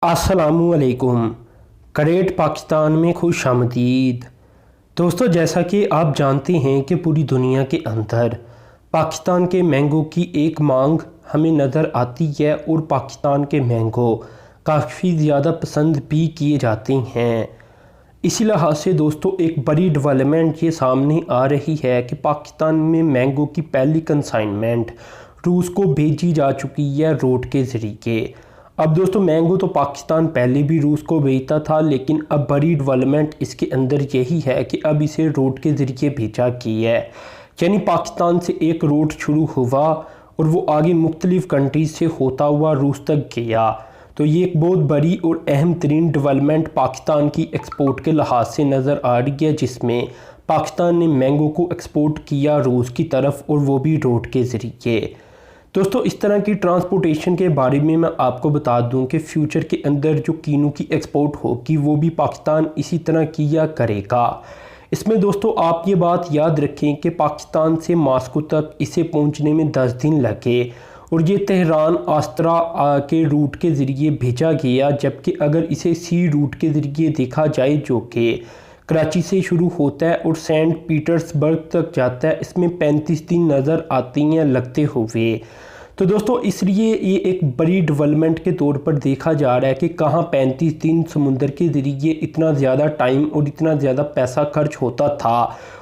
السلام علیکم۔ کریٹ پاکستان میں خوش آمدید۔ دوستو، جیسا کہ آپ جانتے ہیں کہ پوری دنیا کے اندر پاکستان کے مینگو کی ایک مانگ ہمیں نظر آتی ہے اور پاکستان کے مینگو کافی زیادہ پسند بھی کیے جاتے ہیں۔ اسی لحاظ سے دوستو ایک بڑی ڈیولپمنٹ یہ سامنے آ رہی ہے کہ پاکستان میں مینگو کی پہلی کنسائنمنٹ روس کو بھیجی جا چکی ہے روڈ کے ذریعے۔ اب دوستو مینگو تو پاکستان پہلے بھی روس کو بھیجتا تھا، لیکن اب بڑی ڈیولپمنٹ اس کے اندر یہی ہے کہ اب اسے روڈ کے ذریعے بھیجا گیا ہے، یعنی پاکستان سے ایک روڈ شروع ہوا اور وہ آگے مختلف کنٹریز سے ہوتا ہوا روس تک گیا۔ تو یہ ایک بہت بڑی اور اہم ترین ڈیولپمنٹ پاکستان کی ایکسپورٹ کے لحاظ سے نظر آ رہی ہے، جس میں پاکستان نے مینگو کو ایکسپورٹ کیا روس کی طرف، اور وہ بھی روڈ کے ذریعے۔ دوستو اس طرح کی ٹرانسپورٹیشن کے بارے میں آپ کو بتا دوں کہ فیوچر کے اندر جو کینو کی ایکسپورٹ ہوگی وہ بھی پاکستان اسی طرح کیا کرے گا۔ اس میں دوستو آپ یہ بات یاد رکھیں کہ پاکستان سے ماسکو تک اسے پہنچنے میں 10 دن لگے، اور یہ تہران آسترا کے روٹ کے ذریعے بھیجا گیا، جبکہ اگر اسے سی روٹ کے ذریعے دیکھا جائے جو کہ کراچی سے شروع ہوتا ہے اور سینٹ پیٹرز برگ تک جاتا ہے، اس میں 35 دن نظر آتی ہیں لگتے ہوئے۔ تو دوستو اس لیے یہ ایک بڑی ڈیولپمنٹ کے طور پر دیکھا جا رہا ہے کہ کہاں 35 دن سمندر کے ذریعے اتنا زیادہ ٹائم اور اتنا زیادہ پیسہ خرچ ہوتا تھا،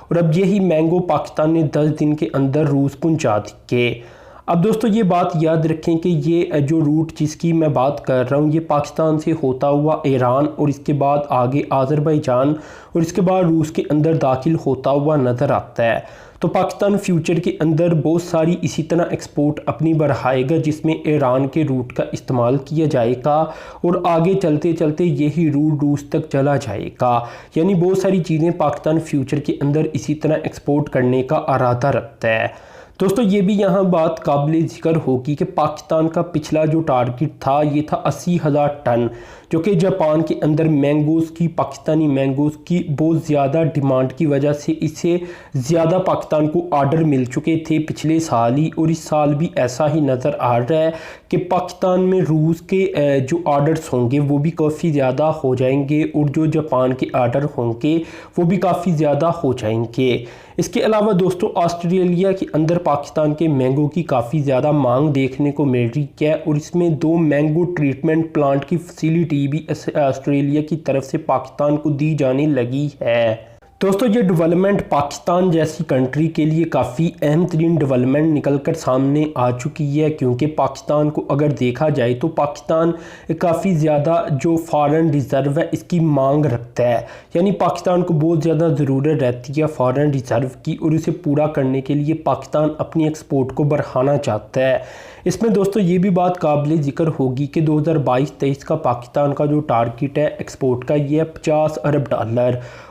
اور اب یہی مینگو پاکستان نے 10 دن کے اندر روس پہنچا دیے۔ اب دوستو یہ بات یاد رکھیں کہ یہ جو روٹ جس کی میں بات کر رہا ہوں، یہ پاکستان سے ہوتا ہوا ایران اور اس کے بعد آگے آذربائیجان اور اس کے بعد روس کے اندر داخل ہوتا ہوا نظر آتا ہے۔ تو پاکستان فیوچر کے اندر بہت ساری اسی طرح ایکسپورٹ اپنی بڑھائے گا، جس میں ایران کے روٹ کا استعمال کیا جائے گا، اور آگے چلتے چلتے یہی روٹ روس تک چلا جائے گا۔ یعنی بہت ساری چیزیں پاکستان فیوچر کے اندر اسی طرح ایکسپورٹ کرنے کا ارادہ رکھتا ہے۔ دوستو یہ بھی یہاں بات قابل ذکر ہوگی کہ پاکستان کا پچھلا جو ٹارگٹ تھا یہ تھا 80,000 ٹن، جو کہ جاپان کے اندر مینگوز کی، پاکستانی مینگوز کی بہت زیادہ ڈیمانڈ کی وجہ سے اس سے زیادہ پاکستان کو آرڈر مل چکے تھے پچھلے سال ہی، اور اس سال بھی ایسا ہی نظر آ رہا ہے کہ پاکستان میں روس کے جو آرڈرز ہوں گے وہ بھی کافی زیادہ ہو جائیں گے، اور جو جاپان کے آرڈر ہوں گے وہ بھی کافی زیادہ ہو جائیں گے۔ اس کے علاوہ دوستو آسٹریلیا کے اندر پاکستان کے مینگو کی کافی زیادہ مانگ دیکھنے کو مل رہی ہے، اور اس میں 2 مینگو ٹریٹمنٹ پلانٹ کی فیسیلیٹی بھی آسٹریلیا کی طرف سے پاکستان کو دی جانے لگی ہے۔ دوستو یہ ڈیولپمنٹ پاکستان جیسی کنٹری کے لیے کافی اہم ترین ڈیولپمنٹ نکل کر سامنے آ چکی ہے، کیونکہ پاکستان کو اگر دیکھا جائے تو پاکستان کافی زیادہ جو فارن ریزرو ہے اس کی مانگ رکھتا ہے، یعنی پاکستان کو بہت زیادہ ضرورت رہتی ہے فارن ریزرو کی، اور اسے پورا کرنے کے لیے پاکستان اپنی ایکسپورٹ کو بڑھانا چاہتا ہے۔ اس میں دوستو یہ بھی بات قابل ذکر ہوگی کہ 2022-23 کا پاکستان کا جو ٹارگٹ ہے ایکسپورٹ کا یہ ہے $50 ارب،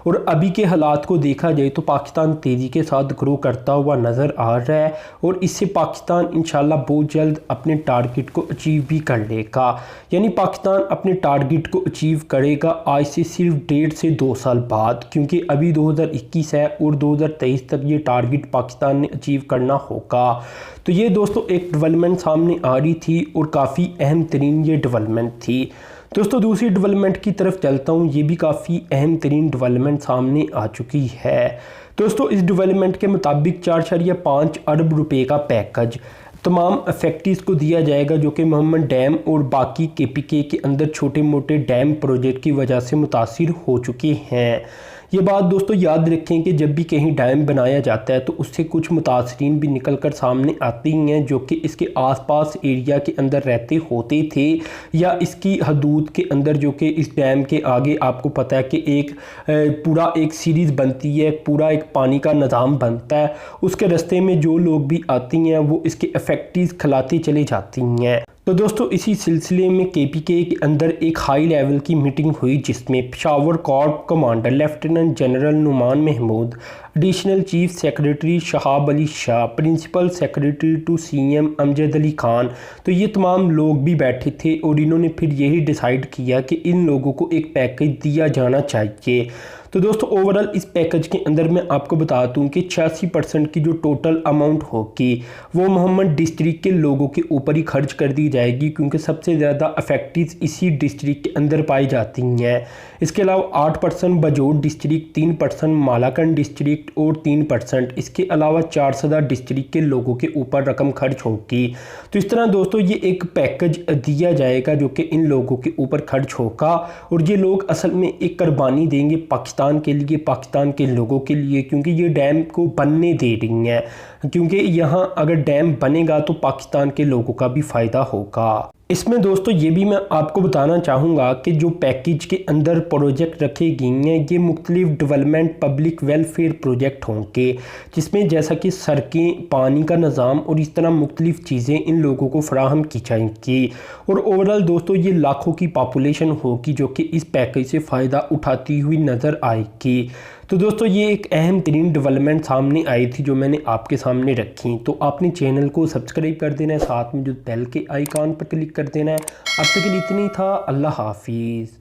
اور ابھی کے حالات کو دیکھا جائے تو پاکستان تیزی کے ساتھ گرو کرتا ہوا نظر آ رہا ہے، اور اس سے پاکستان انشاءاللہ بہت جلد اپنے ٹارگٹ کو اچیو بھی کر لے گا۔ یعنی پاکستان اپنے ٹارگٹ کو اچیو کرے گا آج سے صرف 1.5 سے 2 سال بعد، کیونکہ ابھی 2021 ہے اور 2023 تک یہ ٹارگٹ پاکستان نے اچیو کرنا ہوگا۔ تو یہ دوستو ایک ڈیولپمنٹ سامنے آ رہی تھی، اور کافی اہم ترین یہ ڈیولپمنٹ تھی۔ دوستو دوسری ڈیولپمنٹ کی طرف چلتا ہوں، یہ بھی کافی اہم ترین ڈیولپمنٹ سامنے آ چکی ہے۔ دوستو اس ڈیولپمنٹ کے مطابق 4.5 ارب روپے کا پیکج تمام فیکٹریز کو دیا جائے گا، جو کہ محمد ڈیم اور باقی KPK کے اندر چھوٹے موٹے ڈیم پروجیکٹ کی وجہ سے متاثر ہو چکے ہیں۔ یہ بات دوستو یاد رکھیں کہ جب بھی کہیں ڈیم بنایا جاتا ہے تو اس سے کچھ متاثرین بھی نکل کر سامنے آتی ہیں، جو کہ اس کے آس پاس ایریا کے اندر رہتے ہوتے تھے، یا اس کی حدود کے اندر، جو کہ اس ڈیم کے آگے آپ کو پتہ ہے کہ ایک پورا ایک سیریز بنتی ہے، پورا ایک پانی کا نظام بنتا ہے، اس کے راستے میں جو لوگ بھی آتی ہیں وہ اس کے افیکٹیز کھلاتی چلے جاتی ہیں۔ تو دوستو اسی سلسلے میں KPK کے اندر ایک ہائی لیول کی میٹنگ ہوئی، جس میں Peshawar corps commander lieutenant general Nauman Mehmood, additional chief secretary Shahab Ali Shah, principal secretary to CM Amjad Ali Khan, تو یہ تمام لوگ بھی بیٹھے تھے، اور انہوں نے پھر یہی ڈیسائیڈ کیا کہ ان لوگوں کو ایک پیکج دیا جانا چاہیے۔ تو دوستو اوورال اس پیکج کے اندر میں آپ کو بتا دوں کہ 86% کی جو ٹوٹل اماؤنٹ ہوگی وہ محمد ڈسٹرکٹ کے لوگوں کے اوپر ہی خرچ کر دی جائے گی کیونکہ سب سے زیادہ افیکٹیز اسی ڈسٹرکٹ کے اندر پائی جاتی ہیں۔ اس کے علاوہ 8% بجوٹ ڈسٹرکٹ، 3% مالاکنڈ ڈسٹرکٹ اور 3% اس کے علاوہ 4 صدر ڈسٹرکٹ کے لوگوں کے اوپر رقم خرچ ہوگی۔ تو اس طرح دوستو یہ ایک پیکج دیا جائے گا جو کہ ان لوگوں کے اوپر خرچ ہوگا، اور یہ لوگ اصل میں ایک قربانی دیں گے پاکستان کے لیے، پاکستان کے لوگوں کے لیے، کیونکہ یہ ڈیم کو بننے دے رہی ہیں، کیونکہ یہاں اگر ڈیم بنے گا تو پاکستان کے لوگوں کا بھی فائدہ ہوگا۔ اس میں دوستو یہ بھی میں آپ کو بتانا چاہوں گا کہ جو پیکیج کے اندر پروجیکٹ رکھے گئی ہیں یہ مختلف ڈیولپمنٹ پبلک ویلفیئر پروجیکٹ ہوں گے، جس میں جیسا کہ سڑکیں، پانی کا نظام اور اس طرح مختلف چیزیں ان لوگوں کو فراہم کی جائیں گی، اور اوورال دوستو یہ لاکھوں کی پاپولیشن ہوگی جو کہ اس پیکیج سے فائدہ اٹھاتی ہوئی نظر آئے گی۔ تو دوستو یہ ایک اہم ترین ڈیولپمنٹ سامنے آئی تھی جو میں نے آپ کے سامنے رکھی، تو آپ نے چینل کو سبسکرائب کر دینا ہے، ساتھ میں جو بیل کے آئیکن پر کلک کر دینا ہے۔ اب تک کے لیے اتنی تھا، اللہ حافظ۔